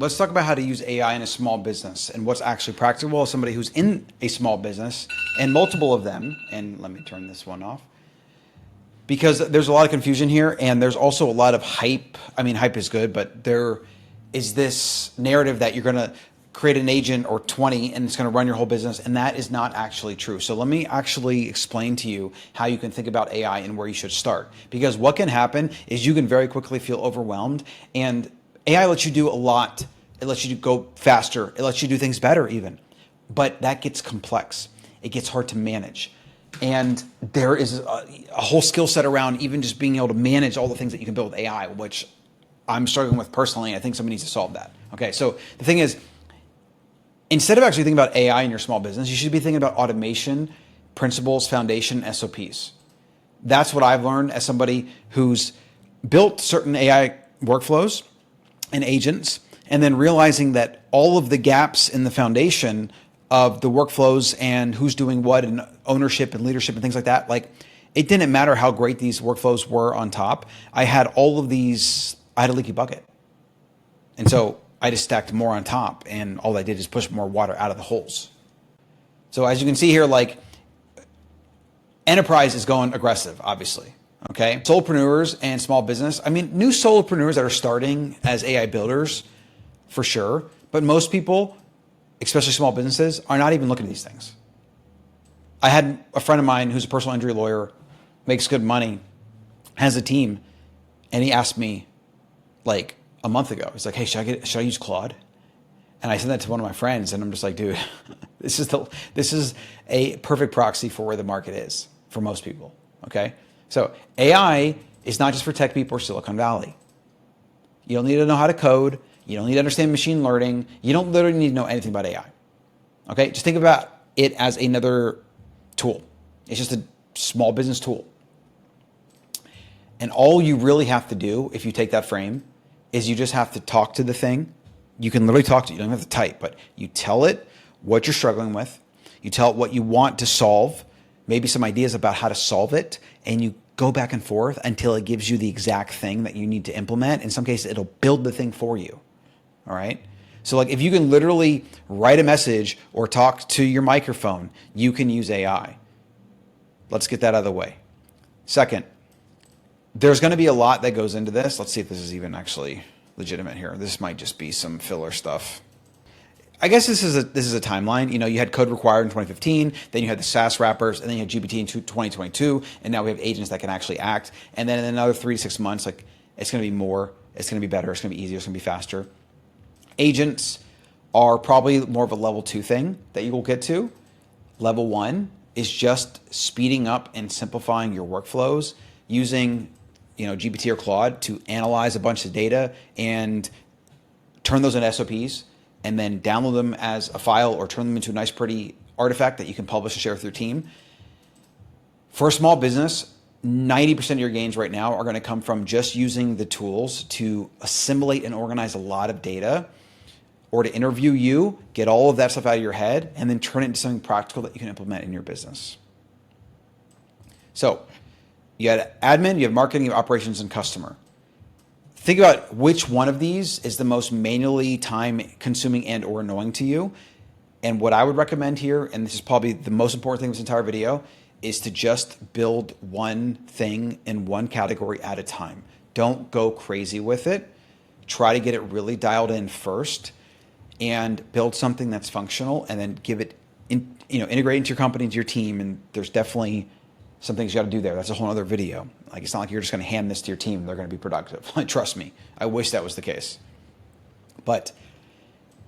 let's talk about how to use AI in a small business and what's actually practical as somebody who's in a small business and multiple of them. And let me turn this one off, because there's a lot of confusion here, and there's also a lot of hype. I mean, hype is good, but there is this narrative that you're going to create an agent or 20 and it's going to run your whole business, and that is not actually true. So let me actually explain to you how you can think about AI and where you should start, because what can happen is you can very quickly feel overwhelmed, and AI lets you do a lot. It lets you go faster. It lets you do things better even, but that gets complex. It gets hard to manage. And there is a whole skill set around even just being able to manage all the things that you can build with AI, which I'm struggling with personally. I think somebody needs to solve that. Okay, so the thing is, instead of actually thinking about AI in your small business, you should be thinking about automation, principles, foundation, SOPs. That's what I've learned as somebody who's built certain AI workflows and agents, and then realizing that all of the gaps in the foundation of the workflows and who's doing what and ownership and leadership and things like that, like it didn't matter how great these workflows were on top. I had all of these, I had a leaky bucket. And so I just stacked more on top, and all I did is push more water out of the holes. So as you can see here, like enterprise is going aggressive, obviously. Okay. Solopreneurs and small business. I mean, new solopreneurs that are starting as AI builders for sure. But most people, especially small businesses, are not even looking at these things. I had a friend of mine who's a personal injury lawyer, makes good money, has a team, and he asked me like a month ago, he's like, hey, should I use Claude? And I sent that to one of my friends, and I'm just like, dude, this is a perfect proxy for where the market is for most people. Okay. So AI is not just for tech people or Silicon Valley. You don't need to know how to code. You don't need to understand machine learning. You don't literally need to know anything about AI. Okay. Just think about it as another tool. It's just a small business tool. And all you really have to do, if you take that frame, is you just have to talk to the thing. You can literally talk to it. You don't even have to type, but you tell it what you're struggling with. You tell it what you want to solve, maybe some ideas about how to solve it, and you go back and forth until it gives you the exact thing that you need to implement. In some cases, it'll build the thing for you. All right. So like if you can literally write a message or talk to your microphone, you can use AI. Let's get that out of the way. Second, there's going to be a lot that goes into this. Let's see if this is even actually legitimate here. This might just be some filler stuff. I guess this is a timeline. You know, you had code required in 2015, then you had the SaaS wrappers, and then you had GPT in 2022, and now we have agents that can actually act. And then in another 3 to 6 months, like it's going to be more, it's going to be better, it's going to be easier, it's going to be faster. Agents are probably more of a level 2 thing that you will get to. Level 1 is just speeding up and simplifying your workflows using, you know, GPT or Claude to analyze a bunch of data and turn those into SOPs, and then download them as a file or turn them into a nice, pretty artifact that you can publish and share with your team. For a small business, 90% of your gains right now are going to come from just using the tools to assimilate and organize a lot of data, or to interview you, get all of that stuff out of your head, and then turn it into something practical that you can implement in your business. So you had admin, you have marketing, you have operations, and customer. Think about which one of these is the most manually time consuming and or annoying to you. And what I would recommend here, and this is probably the most important thing in this entire video, is to just build one thing in one category at a time. Don't go crazy with it. Try to get it really dialed in first and build something that's functional, and then give it, integrate into your company, into your team. And there's definitely some things you got to do there. That's a whole other video. Like, it's not like you're just going to hand this to your team and they're going to be productive. Trust me. I wish that was the case. But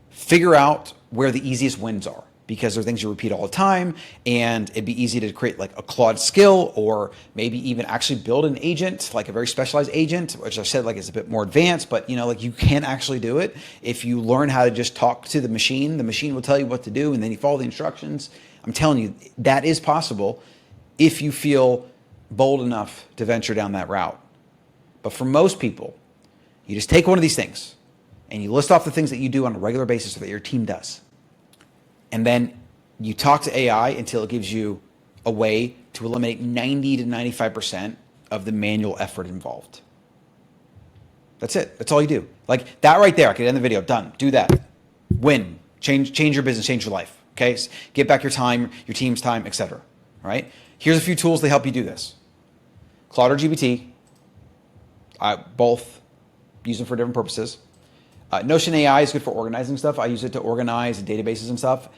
figure out where the easiest wins are, because they're things you repeat all the time, and it'd be easy to create like a Claude skill, or maybe even actually build an agent, like a very specialized agent, which I said like is a bit more advanced, but like you can actually do it. If you learn how to just talk to the machine will tell you what to do, and then you follow the instructions. I'm telling you, that is possible if you feel bold enough to venture down that route. But for most people, you just take one of these things and you list off the things that you do on a regular basis or that your team does. And then you talk to AI until it gives you a way to eliminate 90 to 95% of the manual effort involved. That's it. That's all you do. Like that right there. I could end the video. Done. Do that. Win. Change your business. Change your life. Okay. Get back your time, your team's time, etc. Right. Here's a few tools to help you do this. Claude or GPT. I both use them for different purposes. Notion AI is good for organizing stuff. I use it to organize databases and stuff.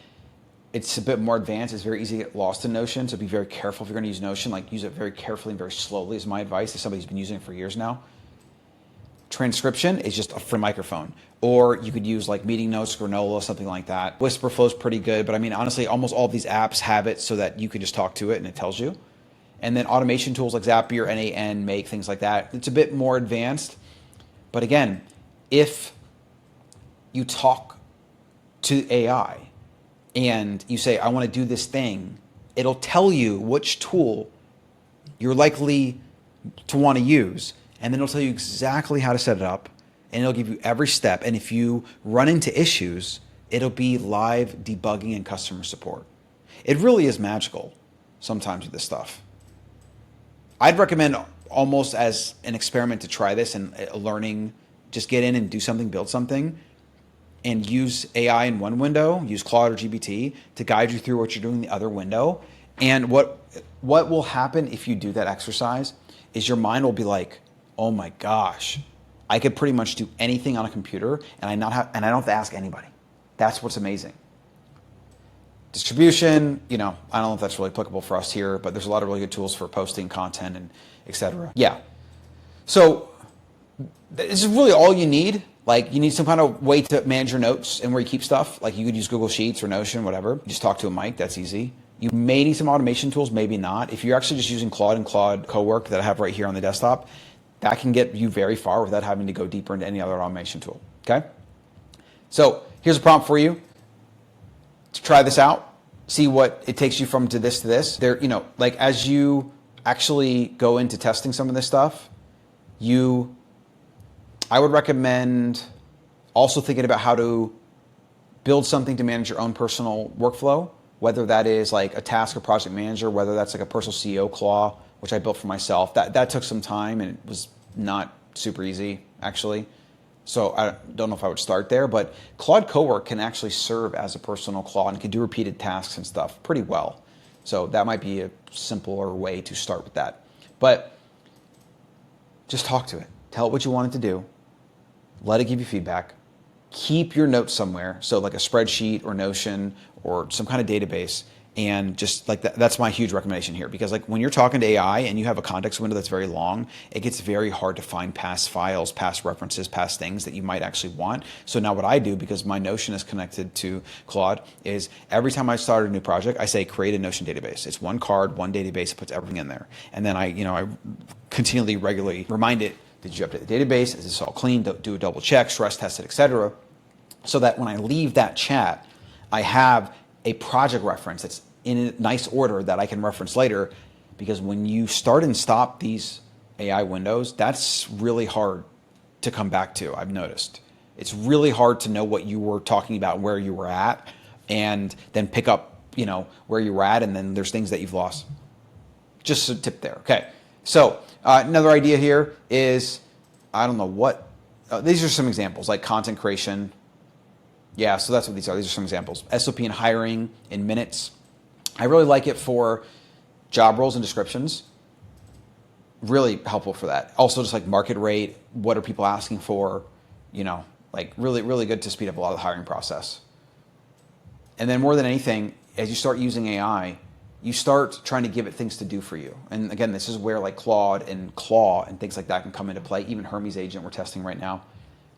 It's a bit more advanced. It's very easy to get lost in Notion, so be very careful if you're going to use Notion. Like, use it very carefully and very slowly is my advice as somebody who's been using it for years now. Transcription is just a free microphone. Or you could use like Meeting Notes, Granola, something like that. Whisperflow is pretty good, but I mean, honestly, almost all of these apps have it so that you can just talk to it and it tells you. And then automation tools like Zapier, NAN, Make, things like that. It's a bit more advanced. But again, if you talk to AI and you say, I want to do this thing, it'll tell you which tool you're likely to want to use. And then it'll tell you exactly how to set it up. And it'll give you every step. And if you run into issues, it'll be live debugging and customer support. It really is magical sometimes with this stuff. I'd recommend almost as an experiment to try this and learning, just get in and do something, build something, and use AI in one window, use Claude or GPT to guide you through what you're doing in the other window. And what will happen if you do that exercise is your mind will be like, oh my gosh, I could pretty much do anything on a computer and I don't have to ask anybody. That's what's amazing. Distribution, I don't know if that's really applicable for us here, but there's a lot of really good tools for posting content and etc. Yeah. So this is really all you need. Like, you need some kind of way to manage your notes and where you keep stuff. Like, you could use Google Sheets or Notion, whatever. You just talk to a mic. That's easy. You may need some automation tools, maybe not. If you're actually just using Claude and Claude Cowork that I have right here on the desktop, that can get you very far without having to go deeper into any other automation tool. Okay? So here's a prompt for you to try this out. See what it takes you from to this. There, like, as you actually go into testing some of this stuff, I would recommend also thinking about how to build something to manage your own personal workflow, whether that is like a task or project manager, whether that's like a personal CEO claw, which I built for myself. That took some time and it was not super easy, actually. So I don't know if I would start there, but Claude Cowork can actually serve as a personal claw and can do repeated tasks and stuff pretty well. So that might be a simpler way to start with that. But just talk to it. Tell it what you want it to do. Let it give you feedback. Keep your notes somewhere. So like a spreadsheet or Notion or some kind of database. And just like that's my huge recommendation here, because like when you're talking to AI and you have a context window that's very long, it gets very hard to find past files, past references, past things that you might actually want. So now what I do, because my Notion is connected to Claude, is every time I start a new project, I say create a Notion database. It's one card, one database, it puts everything in there. And then I continually, regularly remind it, did you update the database? Is this all clean? Do a double check, stress test it, etc. So that when I leave that chat, I have a project reference that's in a nice order that I can reference later, because when you start and stop these AI windows, that's really hard to come back to. I've noticed it's really hard to know what you were talking about and where you were at, and then pick up, where you were at, and then there's things that you've lost. Just a tip there. Okay. So another idea here is, I don't know what, these are some examples like content creation. Yeah, so that's what these are. These are some examples. SOP and hiring in minutes. I really like it for job roles and descriptions. Really helpful for that. Also just like market rate, what are people asking for, like really, really good to speed up a lot of the hiring process. And then more than anything, as you start using AI, you start trying to give it things to do for you. And again, this is where like Claude and Claw and things like that can come into play. Even Hermes Agent we're testing right now.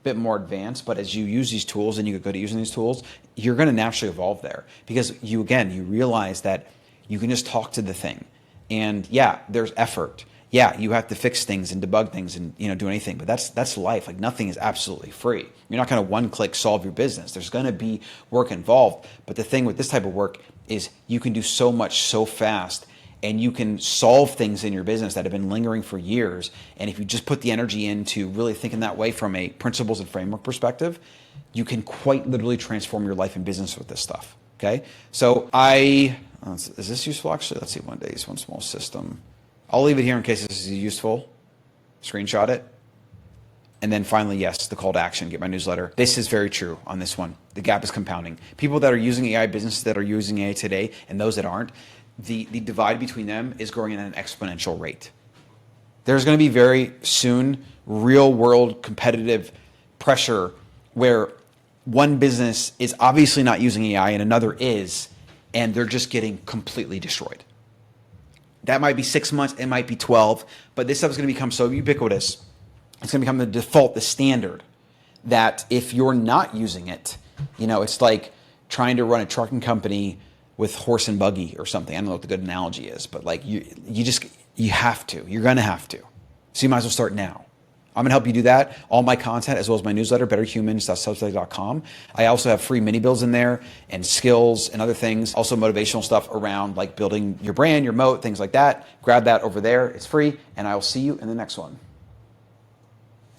Bit more advanced, but as you use these tools and you get good at using these tools, you're going to naturally evolve there, because you realize that you can just talk to the thing. And yeah, there's effort. Yeah, you have to fix things and debug things and do anything, but that's life. Like, nothing is absolutely free. You're not going to one click solve your business. There's going to be work involved. But the thing with this type of work is you can do so much so fast, and you can solve things in your business that have been lingering for years. And if you just put the energy into really thinking that way from a principles and framework perspective, you can quite literally transform your life and business with this stuff. Okay. So is this useful actually? Let's see, one day, one small system. I'll leave it here in case this is useful. Screenshot it. And then finally, yes, the call to action, get my newsletter. This is very true on this one. The gap is compounding. People that are using AI, businesses that are using AI today, and those that aren't, the divide between them is growing at an exponential rate. There's going to be very soon real world competitive pressure where one business is obviously not using AI and another is, and they're just getting completely destroyed. That might be 6 months, it might be 12, but this stuff is going to become so ubiquitous. It's going to become the default, the standard, that if you're not using it, it's like trying to run a trucking company with horse and buggy or something. I don't know what the good analogy is, but like you have to. You're going to have to. So you might as well start now. I'm going to help you do that. All my content, as well as my newsletter, betterhumans.substack.com. I also have free mini builds in there and skills and other things. Also motivational stuff around like building your brand, your moat, things like that. Grab that over there. It's free, and I will see you in the next one.